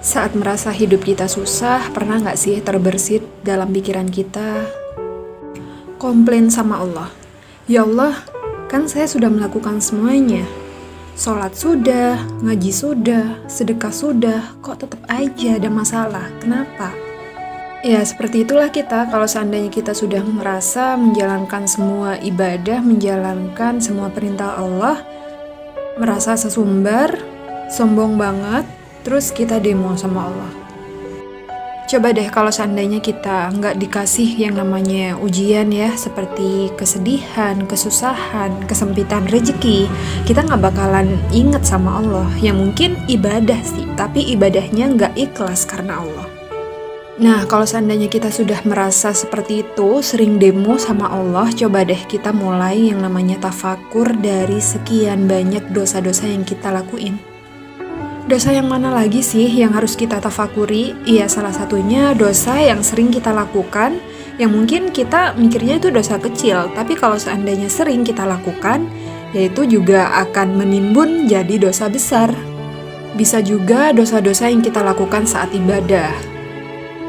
Saat merasa hidup kita susah, pernah nggak sih terbersit dalam pikiran kita komplain sama Allah? Ya Allah, kan saya sudah melakukan semuanya. Sholat sudah, ngaji sudah, sedekah sudah, kok tetap aja ada masalah? Kenapa? Ya, seperti itulah kita kalau seandainya kita sudah merasa menjalankan semua ibadah, menjalankan semua perintah Allah, merasa sesumbar, sombong banget, terus kita demo sama Allah. Coba deh kalau seandainya kita nggak dikasih yang namanya ujian ya, seperti kesedihan, kesusahan, kesempitan rezeki, kita nggak bakalan inget sama Allah. Yang mungkin ibadah sih, tapi ibadahnya nggak ikhlas karena Allah. Nah, kalau seandainya kita sudah merasa seperti itu, sering demo sama Allah, coba deh kita mulai yang namanya tafakur dari sekian banyak dosa-dosa yang kita lakuin. Dosa yang mana lagi sih yang harus kita tafakuri? Iya, salah satunya dosa yang sering kita lakukan, yang mungkin kita mikirnya itu dosa kecil, tapi kalau seandainya sering kita lakukan, yaitu juga akan menimbun jadi dosa besar. Bisa juga dosa-dosa yang kita lakukan saat ibadah.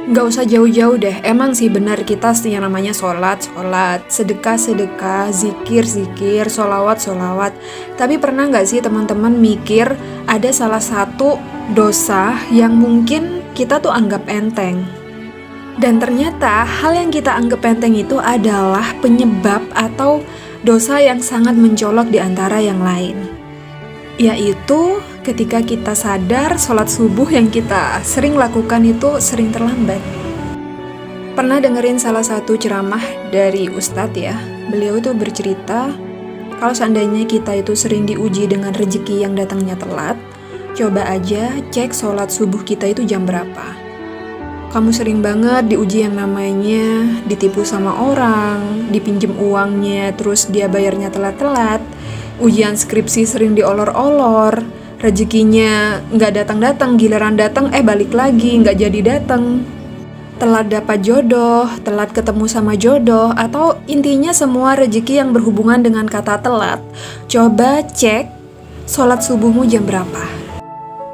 Nggak usah jauh-jauh deh, emang sih benar kita yang namanya sholat, sedekah, zikir, sholawat. Tapi pernah nggak sih teman-teman mikir ada salah satu dosa yang mungkin kita tuh anggap enteng? Dan ternyata hal yang kita anggap enteng itu adalah penyebab atau dosa yang sangat mencolok di antara yang lain. Yaitu ketika kita sadar sholat subuh yang kita sering lakukan itu sering terlambat. Pernah dengerin salah satu ceramah dari Ustadz ya, beliau itu bercerita kalau seandainya kita itu sering diuji dengan rezeki yang datangnya telat, coba aja cek sholat subuh kita itu jam berapa. Kamu sering banget diuji yang namanya ditipu sama orang, dipinjem uangnya terus dia bayarnya telat-telat, ujian skripsi sering diolor-olor, rezekinya nggak datang-datang, giliran datang balik lagi nggak jadi datang, telat dapat jodoh, telat ketemu sama jodoh, atau intinya semua rezeki yang berhubungan dengan kata telat. Coba cek sholat subuhmu jam berapa.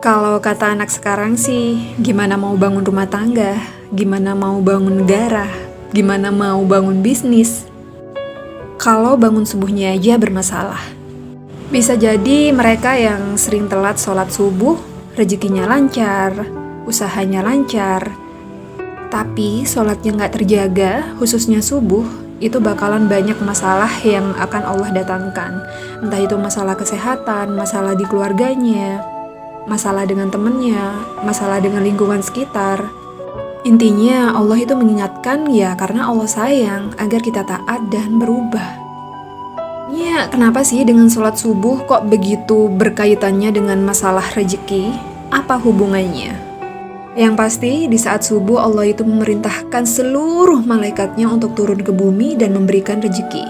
Kalau kata anak sekarang sih, gimana mau bangun rumah tangga, gimana mau bangun negara, gimana mau bangun bisnis kalau bangun subuhnya aja bermasalah. Bisa jadi mereka yang sering telat sholat subuh, rezekinya lancar, usahanya lancar, tapi sholatnya nggak terjaga, khususnya subuh, itu bakalan banyak masalah yang akan Allah datangkan. Entah itu masalah kesehatan, masalah di keluarganya, masalah dengan temennya, masalah dengan lingkungan sekitar. Intinya Allah itu mengingatkan ya karena Allah sayang agar kita taat dan berubah. Ya, kenapa sih dengan sholat subuh kok begitu berkaitannya dengan masalah rezeki? Apa hubungannya? Yang pasti di saat subuh Allah itu memerintahkan seluruh malaikatnya untuk turun ke bumi dan memberikan rezeki.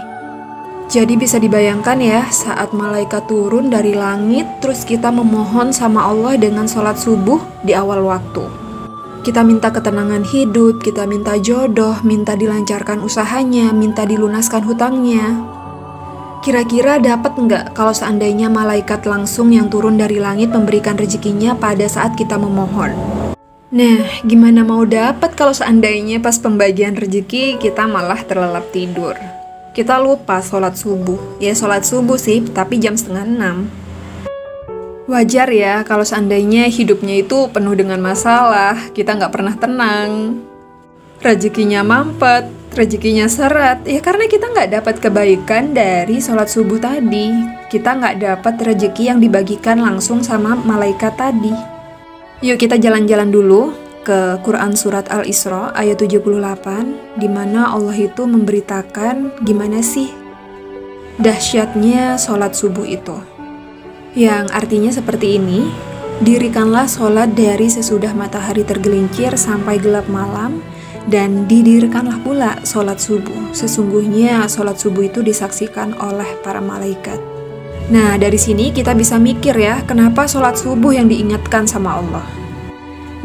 Jadi bisa dibayangkan ya, saat malaikat turun dari langit, terus kita memohon sama Allah dengan sholat subuh di awal waktu. Kita minta ketenangan hidup, kita minta jodoh, minta dilancarkan usahanya, minta dilunaskan hutangnya. Kira-kira dapat nggak kalau seandainya malaikat langsung yang turun dari langit memberikan rezekinya pada saat kita memohon? Nah, gimana mau dapat kalau seandainya pas pembagian rezeki kita malah terlelap tidur? Kita lupa sholat subuh. Ya sholat subuh sih, tapi jam 5:30. Wajar ya kalau seandainya hidupnya itu penuh dengan masalah, kita nggak pernah tenang. Rezekinya mampet, rezekinya seret, ya karena kita nggak dapat kebaikan dari sholat subuh tadi. Kita nggak dapat rezeki yang dibagikan langsung sama malaikat tadi. Yuk kita jalan-jalan dulu ke Quran Surat Al-Isra ayat 78, di mana Allah itu memberitakan gimana sih dahsyatnya sholat subuh itu. Yang artinya seperti ini, dirikanlah sholat dari sesudah matahari tergelincir sampai gelap malam, dan didirikanlah pula sholat subuh. Sesungguhnya sholat subuh itu disaksikan oleh para malaikat. Nah, dari sini kita bisa mikir ya, kenapa sholat subuh yang diingatkan sama Allah.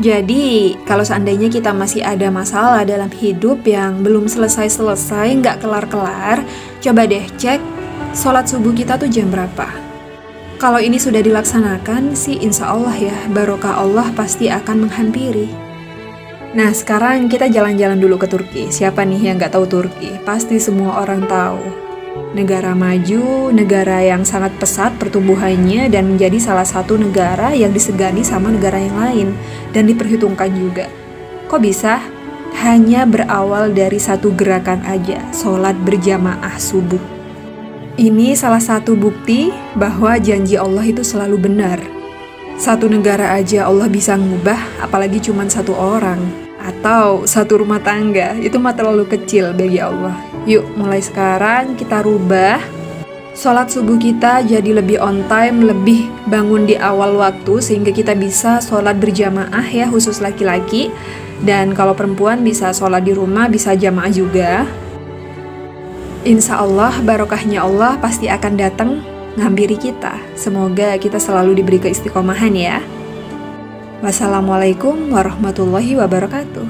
Jadi, kalau seandainya kita masih ada masalah dalam hidup yang belum selesai-selesai, nggak kelar-kelar, coba deh cek sholat subuh kita tuh jam berapa. Kalau ini sudah dilaksanakan sih insya Allah ya, barokah Allah pasti akan menghampiri. Nah sekarang kita jalan-jalan dulu ke Turki. Siapa nih yang nggak tahu Turki? Pasti semua orang tahu. Negara maju, negara yang sangat pesat pertumbuhannya dan menjadi salah satu negara yang disegani sama negara yang lain dan diperhitungkan juga. Kok bisa? Hanya berawal dari satu gerakan aja, sholat berjamaah subuh. Ini salah satu bukti bahwa janji Allah itu selalu benar. Satu negara aja Allah bisa ngubah, apalagi cuma satu orang. Atau satu rumah tangga, itu mah terlalu kecil bagi Allah. Yuk, mulai sekarang kita rubah. Sholat subuh kita jadi lebih on time, lebih bangun di awal waktu, sehingga kita bisa sholat berjamaah ya, khusus laki-laki. Dan kalau perempuan bisa sholat di rumah, bisa jamaah juga. Insya Allah, barokahnya Allah pasti akan datang menghampiri kita. Semoga kita selalu diberi keistiqomahan ya. Wassalamualaikum warahmatullahi wabarakatuh.